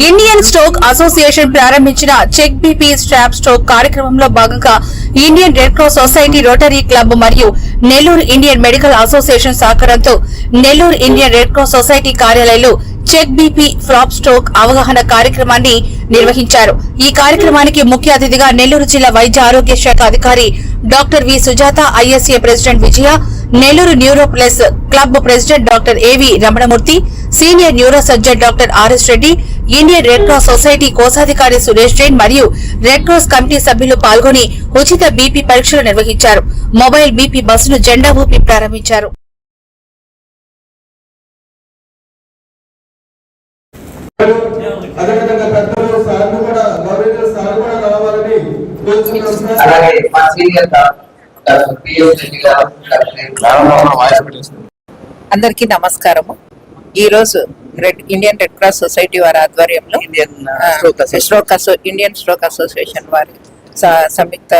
Indian stroke association ప్రారంభించిన check BP strap stroke కార్యక్రమంలో భాగంగా Indian red cross society rotary club మరియు Nellore Indian medical association సహకారంతో Nellore Indian red cross society కార్యాలయంలో check BP flop stroke అవగాహన కార్యక్రమాన్ని నిర్వహించారు. ఈ కార్యక్రమానికి ముఖ్య అతిథిగా నెల్లూరు జిల్లా వైద్య ఆరోగ్య శాఖ అధికారి doctor V Sujatha, ISA president Vijaya, Nellore neuro plus club president doctor AV Ramanamurthy, senior neuro surgeon doctor RS Reddy, Indian red cross society కోశాధికారి సురేష్ జైన్ మరియు రెడ్ క్రాస్ కమిటీ సభ్యులు పాల్గొని ఉచిత బీపీ పరీక్షలు నిర్వహించారు. మొబైల్ బీపీ బస్సును జెండా ఊపి ప్రారంభించారు. అందరికీ నమస్కారము. ఈ రోజు ఇండియన్ రెడ్ క్రాస్ సొసైటీ వారి ఆధ్వర్యంలో ఇండియన్ స్ట్రోక్ అసోసియేషన్ వారి సంయుక్త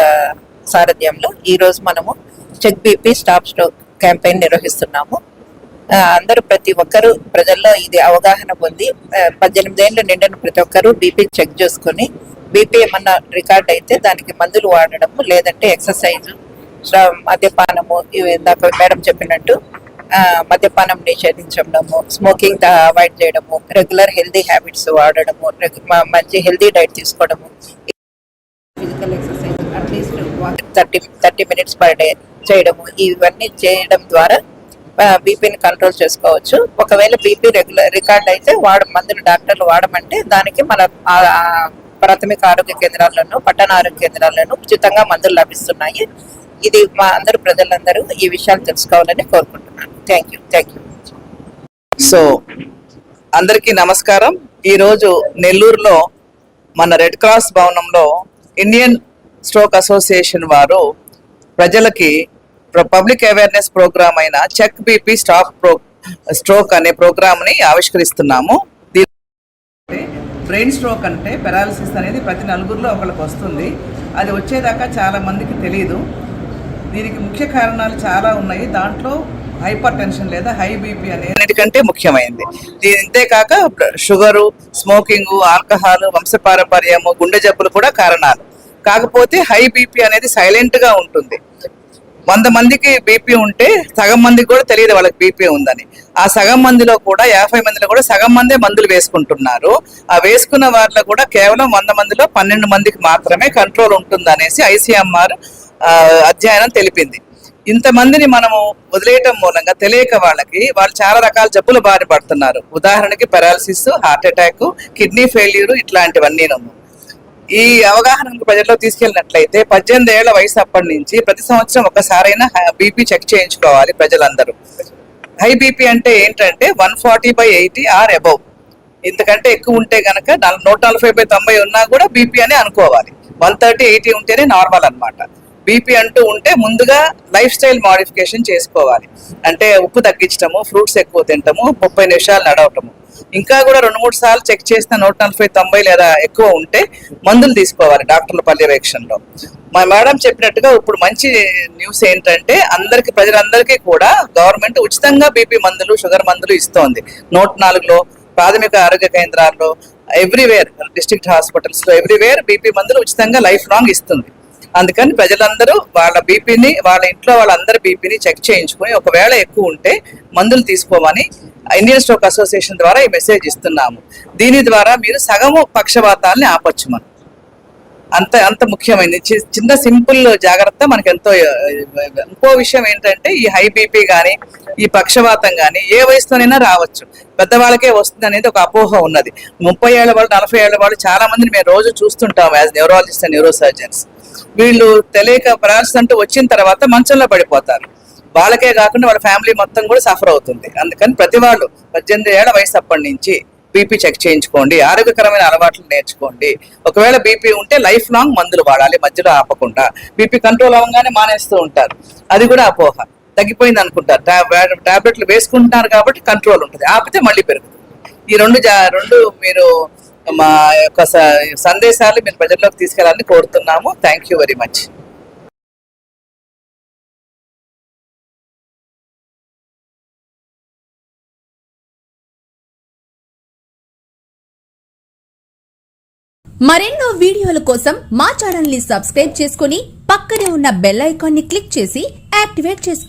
సారథ్యంలో ఈ రోజు మనము check BP stop stroke campaign నిర్వహిస్తున్నాము. అందరూ ప్రతి ఒక్కరూ ప్రజల్లో ఇది అవగాహన పొంది 18 ఏళ్ళు నిండిన ప్రతి ఒక్కరూ బీపీ చెక్ చేసుకుని బీపీ ఏమన్నా రికార్డ్ అయితే దానికి మందులు వాడడము, లేదంటే ఎక్సర్సైజ్, మద్యపానము, ఇందాక మేడం చెప్పినట్టు మద్యపానం నిషేధించడము, స్మోకింగ్ అవాయిడ్ చేయడము, రెగ్యులర్ హెల్దీ హ్యాబిట్స్ వాడడము, మంచి హెల్దీ డైట్ తీసుకోవడము, physical exercise at least 30 minutes per day చేయడము, ఇవన్నీ చేయడం ద్వారా బీపీని కంట్రోల్ చేసుకోవచ్చు. ఒకవేళ బీపీ రెగ్యులర్ రికార్డ్ అయితే మందులు డాక్టర్లు వాడమంటే దానికి మన ప్రాథమిక ఆరోగ్య కేంద్రాల్లోనూ పట్టణ ఆరోగ్య కేంద్రాల్లోనూ ఉచితంగా మందులు లభిస్తున్నాయి. ఇది మా ప్రజలందరూ ఈ విషయాలు తెలుసుకోవాలని కోరుకుంటున్నాను. Thank you. సో అందరికీ నమస్కారం. ఈరోజు నెల్లూరులో మన రెడ్ క్రాస్ భవనంలో ఇండియన్ స్ట్రోక్ అసోసియేషన్ వారు ప్రజలకి పబ్లిక్ అవేర్నెస్ ప్రోగ్రామ్ అయిన చెక్ బీపీ స్ట్రోక్ అనే ప్రోగ్రామ్ ని ఆవిష్కరిస్తున్నాము. బ్రెయిన్ స్ట్రోక్ అంటే పెరాలసిస్ అనేది ప్రతి నలుగురిలో ఒకరికి వస్తుంది. అది వచ్చేదాకా చాలా మందికి తెలియదు. దీనికి ముఖ్య కారణాలు చాలా ఉన్నాయి. దాంట్లో హైపర్ టెన్షన్ లేదా హై బీపీ అనేటికంటే ముఖ్యమైనది. ఇంతేకాక షుగరు, స్మోకింగ్, ఆల్కహాల్, వంశపారంపర్యము, గుండె జబ్బులు కూడా కారణాలు. కాకపోతే హై బీపీ అనేది సైలెంట్ గా ఉంటుంది. 100 మందికి బీపీ ఉంటే సగం మందికి కూడా తెలియదు వాళ్ళకి బీపీ ఉందని. ఆ సగం మందిలో కూడా 50 మందిలో కూడా సగం మందే మందులు వేసుకుంటున్నారు. ఆ వేసుకున్న వారిలో కూడా కేవలం 100 మందిలో 12 మందికి మాత్రమే కంట్రోల్ ఉంటుంది అనేసి ICMR అధ్యయనం తెలిపింది. ఇంతమందిని మనము వదిలేయటం మూలంగా తెలియక వాళ్ళు చాలా రకాల జబ్బులు బారి పడుతున్నారు. ఉదాహరణకి paralysis, heart attack, kidney failure ఇట్లాంటివన్నీ. ఈ అవగాహనకు ప్రజల్లో తీసుకెళ్ళినట్లయితే 18 ఏళ్ల వయసు అప్పటి నుంచి ప్రతి సంవత్సరం ఒకసారైనా బీపీ చెక్ చేయించుకోవాలి ప్రజలందరూ. హై బీపీ అంటే ఏంటంటే 140/80 ఆర్ అబౌవ్. ఇంతకంటే ఎక్కువ ఉంటే గనక 140/90 ఉన్నా కూడా బీపీ అని అనుకోవాలి. 130/80 ఉంటేనే నార్మల్ అన్నమాట. బీపీ అంటూ ఉంటే ముందుగా లైఫ్ స్టైల్ మాడిఫికేషన్ చేసుకోవాలి. అంటే ఉప్పు తగ్గించడము, ఫ్రూట్స్ ఎక్కువ తినటము, 30 నిమిషాలు నడవటము. ఇంకా కూడా 2-3 సార్లు చెక్ చేసిన 140/90 లేదా ఎక్కువ ఉంటే మందులు తీసుకోవాలి డాక్టర్ల పర్యవేక్షణలో. మా మేడం చెప్పినట్టుగా ఇప్పుడు మంచి న్యూస్ ఏంటంటే ప్రజలందరికీ కూడా గవర్నమెంట్ ఉచితంగా బీపీ మందులు, షుగర్ మందులు ఇస్తోంది. 104లో ప్రాథమిక ఆరోగ్య కేంద్రాల్లో, ఎవ్రీవేర్ డిస్ట్రిక్ట్ హాస్పిటల్స్ లో ఎవ్రీవేర్ బీపీ మందులు ఉచితంగా లైఫ్ లాంగ్ ఇస్తుంది. అందుకని ప్రజలందరూ వాళ్ళ బీపీని, వాళ్ళ ఇంట్లో వాళ్ళందరి బీపీని చెక్ చేయించుకుని ఒకవేళ ఎక్కువ ఉంటే మందులు తీసుకోమని ఇండియన్ స్ట్రోక్ అసోసియేషన్ ద్వారా ఈ మెసేజ్ ఇస్తున్నాము. దీని ద్వారా మీరు సగము పక్షవాతాలని ఆపొచ్చు. మనం అంత ముఖ్యమైనది. చిన్న సింపుల్ జాగ్రత్త మనకు ఎంతో. ఇంకో విషయం ఏంటంటే ఈ హై బీపీ కానీ ఈ పక్షవాతం కానీ ఏ వయసులోనైనా రావచ్చు. పెద్దవాళ్ళకే వస్తుంది అనేది ఒక అపోహ ఉన్నది. 30 ఏళ్ల వాళ్ళు, 40 ఏళ్ల వాళ్ళు చాలా మందిని మేము రోజు చూస్తుంటాం as neurologist and neuro surgeons. వీళ్ళు తెలియక పెరాలసిస్ అంటూ వచ్చిన తర్వాత మంచంలో పడిపోతారు. వాళ్ళకే కాకుండా వాళ్ళ ఫ్యామిలీ మొత్తం కూడా సఫర్ అవుతుంది. అందుకని ప్రతి వాళ్ళు 18 ఏళ్ల వయసు అప్పటి నుంచి బీపీ చెక్ చేయించుకోండి. ఆరోగ్యకరమైన అలవాట్లు నేర్చుకోండి. ఒకవేళ బీపీ ఉంటే లైఫ్ లాంగ్ మందులు వాడాలి, మధ్యలో ఆపకుండా. బీపీ కంట్రోల్ అవ్వగానే మానేస్తూ ఉంటారు. అది కూడా అపోహ. తగ్గిపోయింది అనుకుంటారు, టాబ్లెట్లు వేసుకుంటున్నారు కాబట్టి కంట్రోల్ ఉంటుంది. ఆపితే మళ్ళీ పెరుగుతుంది. ఈ రెండు మీరు మా యొక్క సందేశాలు మీరు ప్రజల్లోకి తీసుకెళ్లాలని కోరుతున్నాము. Thank you very much. మరెన్నో వీడియోల కోసం మా ఛానల్ ని సబ్స్క్రైబ్ చేసుకుని పక్కనే ఉన్న బెల్ ఐకాన్ ని క్లిక్ చేసి యాక్టివేట్ చేసుకోండి.